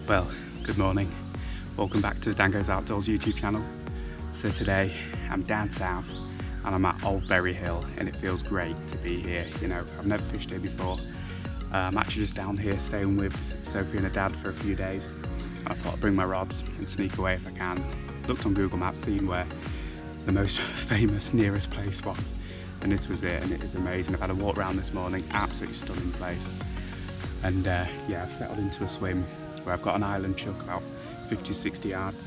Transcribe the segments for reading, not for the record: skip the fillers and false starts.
Well, good morning. Welcome back to the DanGoesOutdoors YouTube channel. So today I'm down south and I'm at Old Bury Hill and it feels great to be here. You know, I've never fished here before. I'm actually just down here staying with Sophie and her dad for a few days. I thought I'd bring my rods and sneak away if I can. Looked on Google Maps, seen where the most famous nearest place was, and this was it, and it is amazing. I've had a walk around this morning, absolutely stunning place. And yeah, I've settled into a swim where I've got an island chuck about 50-60 yards.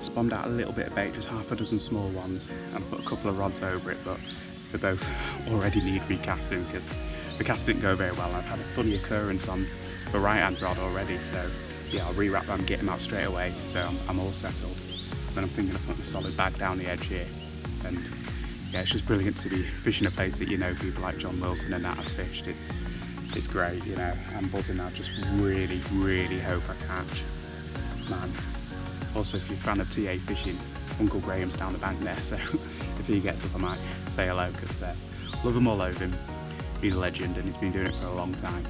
Spawned out a little bit of bait, just half a dozen small ones, and I put a couple of rods over it, but they both already need recasting because the cast didn't go very well. I've had a funny occurrence on the right hand rod already, so yeah, I'll rewrap them and get them out straight away, so I'm all settled. Then I'm thinking of putting a solid bag down the edge here, and yeah, it's just brilliant to be fishing a place that you know people like John Wilson and that have fished. It's great, you know. I'm buzzing. I just really hope I catch, man. Also, if you're a fan of TA fishing, Uncle Graham's down the bank there, so if he gets up I might say hello, because love him or loathe him, he's a legend and he's been doing it for a long time.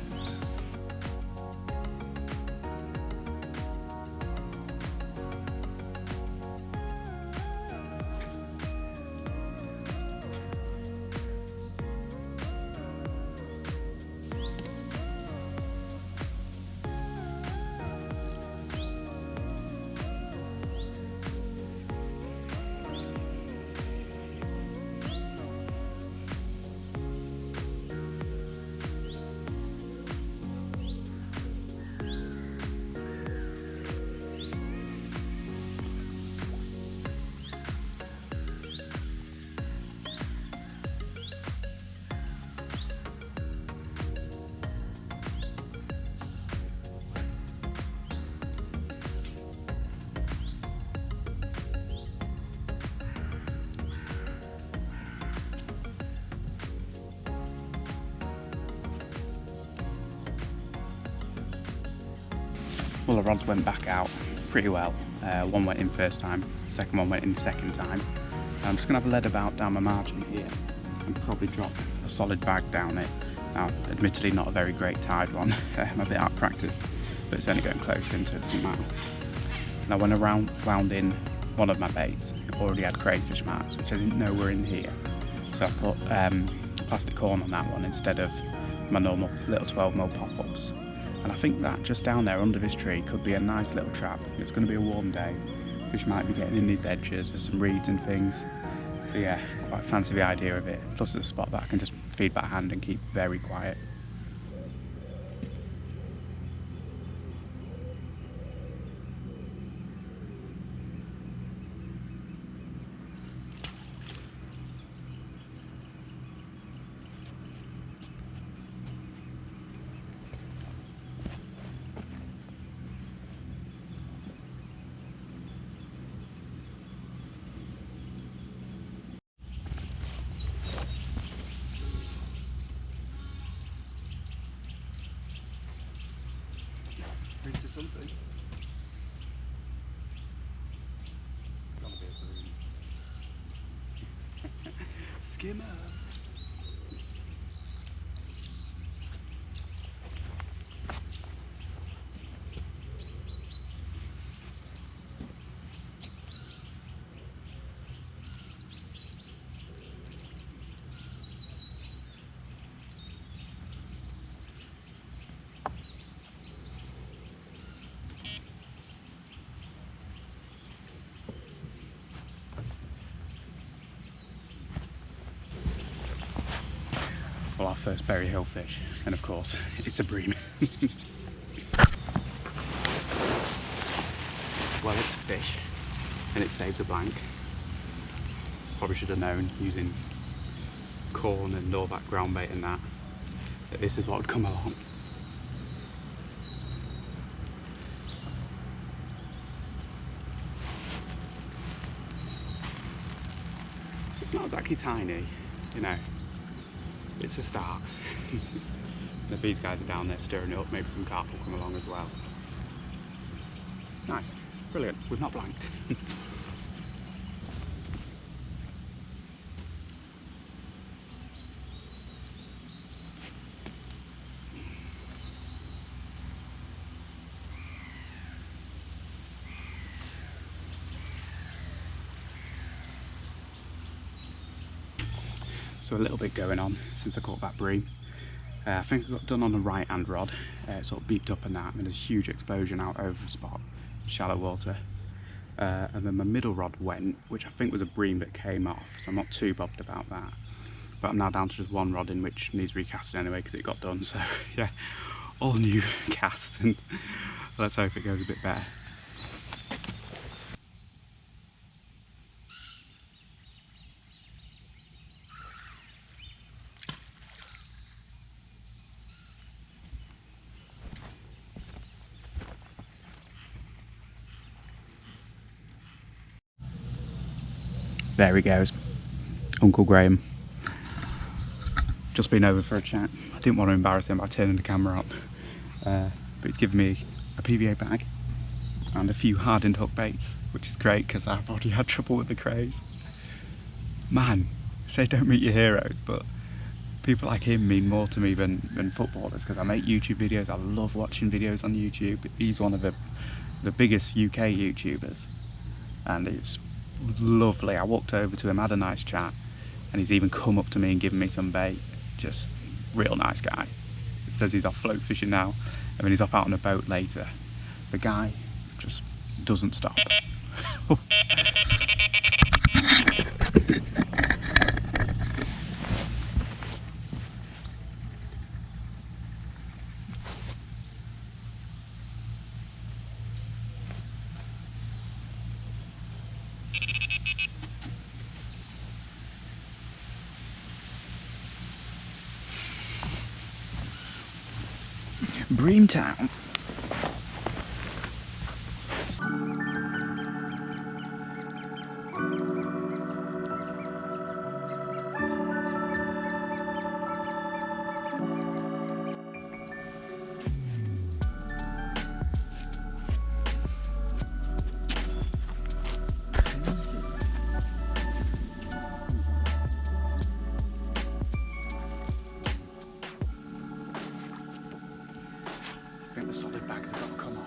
Well, the rods went back out pretty well. One went in first time, second one went in second time. I'm just going to have a lead about down my margin here and probably drop a solid bag down it. Now, admittedly not a very great tide one, I'm a bit out of practice, but it's only going close in, so it doesn't matter. Now when I wound in one of my baits, it already had crayfish marks, which I didn't know were in here. So I put plastic corn on that one instead of my normal little 12mm pop-ups. And I think that just down there under this tree could be a nice little trap. It's going to be a warm day. Fish might be getting in these edges. There's some reeds and things. So yeah, quite fancy the idea of it. Plus it's a spot that I can just feed back hand and keep very quiet. Into something. Gotta be a broom. Skimmer. Well, our first Bury Hill fish, and of course, it's a bream. Well, it's a fish, and it saves a blank. Probably should have known, using corn and all that ground bait and that this is what would come along. It's not exactly tiny, you know. It's a start. If these guys are down there stirring it up, maybe some carp will come along as well. Nice, brilliant, we've not blanked. So a little bit going on since I caught that bream. I think I got done on the right hand rod. It sort of beeped up and that, and a huge explosion out over the spot, shallow water. And then my middle rod went, which I think was a bream that came off, so I'm not too bothered about that. But I'm now down to just one rod in, which needs recasting anyway because it got done. So yeah, all new cast, and let's hope it goes a bit better. There he goes, Uncle Graham. Just been over for a chat. I didn't want to embarrass him by turning the camera up, but he's given me a PVA bag and a few hardened hook baits, which is great because I've already had trouble with the crays. Man, say don't meet your heroes, but people like him mean more to me than footballers, because I make YouTube videos. I love watching videos on YouTube. He's one of the biggest UK YouTubers, and it's lovely. I walked over to him, had a nice chat, and he's even come up to me and given me some bait. Just real nice guy. It says he's off float fishing now, and then he's off out on a boat later. The guy just doesn't stop. Breamtown. I think the solid bags have got to come off.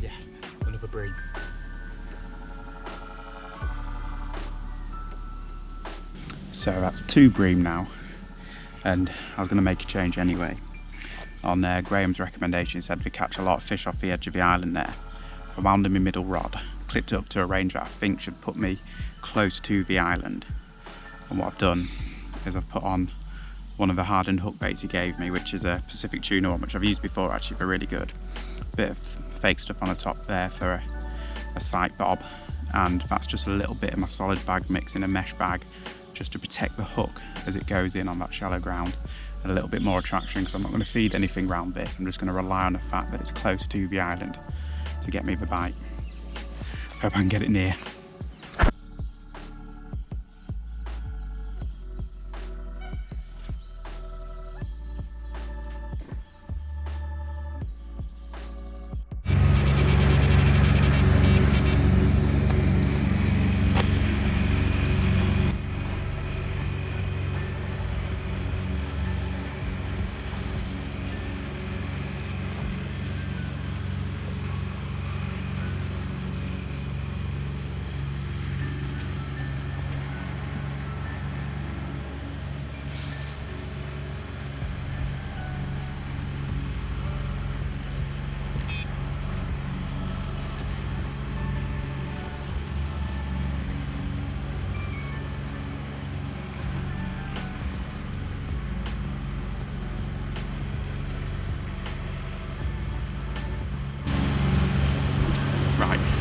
Yeah, another bream. So that's 2 bream now. And I was going to make a change anyway. On Graham's recommendation, he said we catch a lot of fish off the edge of the island there. I wound in my middle rod, clipped it up to a range that I think should put me close to the island. And what I've done is I've put on one of the hardened hook baits he gave me, which is a Pacific tuna one, which I've used before actually, they're really good. Bit of fake stuff on the top there for a sight bob, and that's just a little bit of my solid bag mixed in a mesh bag, just to protect the hook as it goes in on that shallow ground, and a little bit more attraction, because I'm not going to feed anything around this. I'm just going to rely on the fact that it's close to the island to get me the bite. Hope I can get it near.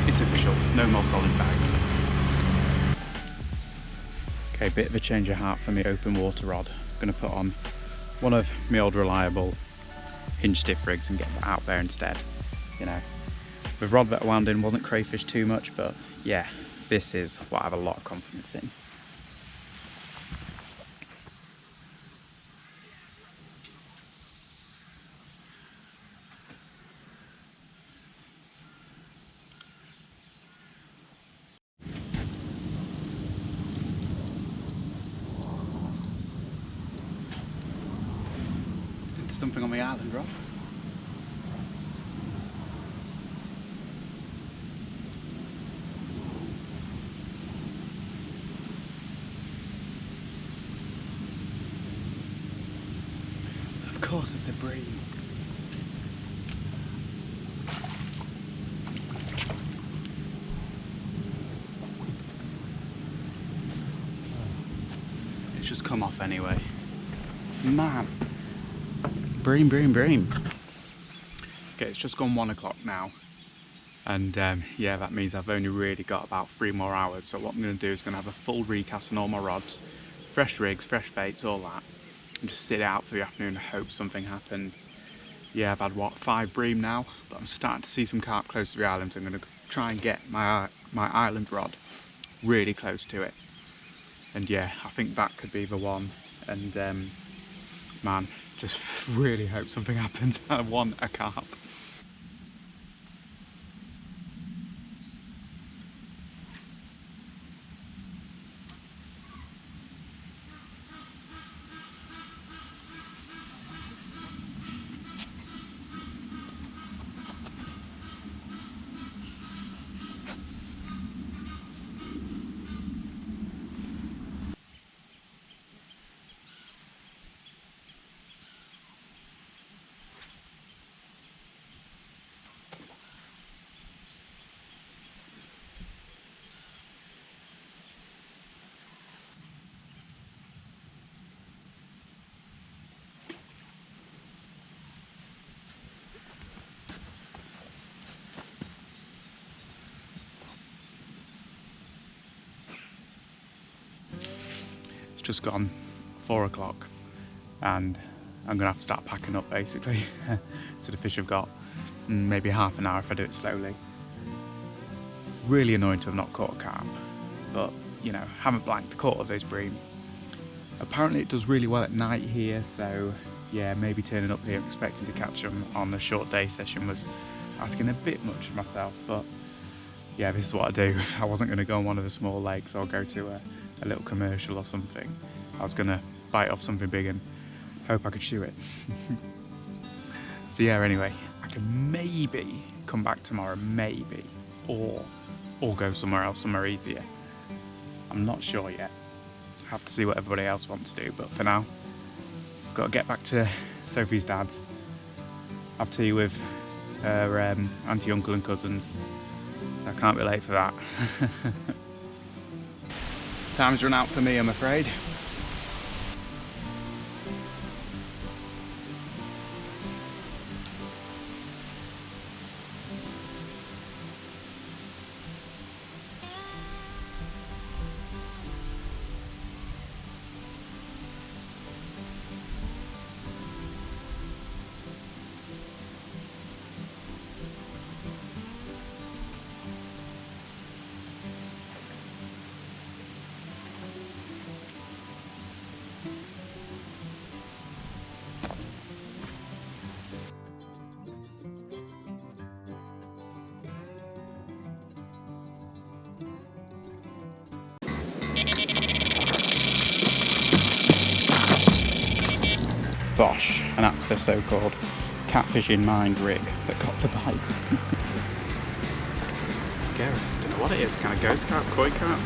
It's official, no more solid bags. Okay, bit of a change of heart for my open water rod. I'm going to put on one of my old reliable hinge stiff rigs and get that out there instead. You know, the rod that I wound in wasn't crayfish too much, but yeah, this is what I have a lot of confidence in. something on the island rod. Of course it's a bream. It's just come off anyway. Man. Bream. Okay, it's just gone 1 o'clock now. And yeah, that means I've only really got about 3 more hours. So what I'm going to do is going to have a full recast on all my rods. Fresh rigs, fresh baits, all that. And just sit out for the afternoon and hope something happens. Yeah, I've had, what, 5 bream now? But I'm starting to see some carp close to the island. So I'm going to try and get my island rod really close to it. And yeah, I think that could be the one. And man, just really hope something happens. I want a carp. Just gone 4 o'clock and I'm gonna have to start packing up basically. So the fish have got maybe half an hour if I do it slowly. Really annoying to have not caught a carp, but you know, haven't blanked, caught those bream. Apparently it does really well at night here, so yeah, maybe turning up here expecting to catch them on a short day session was asking a bit much of myself, but yeah, this is what I do. I wasn't going to go on one of the small lakes or go to a little commercial or something. I was going to bite off something big and hope I could shoot it. So yeah, anyway, I can maybe come back tomorrow, maybe, or go somewhere else, somewhere easier. I'm not sure yet. Have to see what everybody else wants to do, but for now, I've got to get back to Sophie's dad's, have tea with her auntie, uncle and cousins. So I can't be late for that. Time's run out for me, I'm afraid. Bosh, and that's the so-called catfish in mind rig that got the bite. Don't know what it is, kind of ghost carp, koi carp.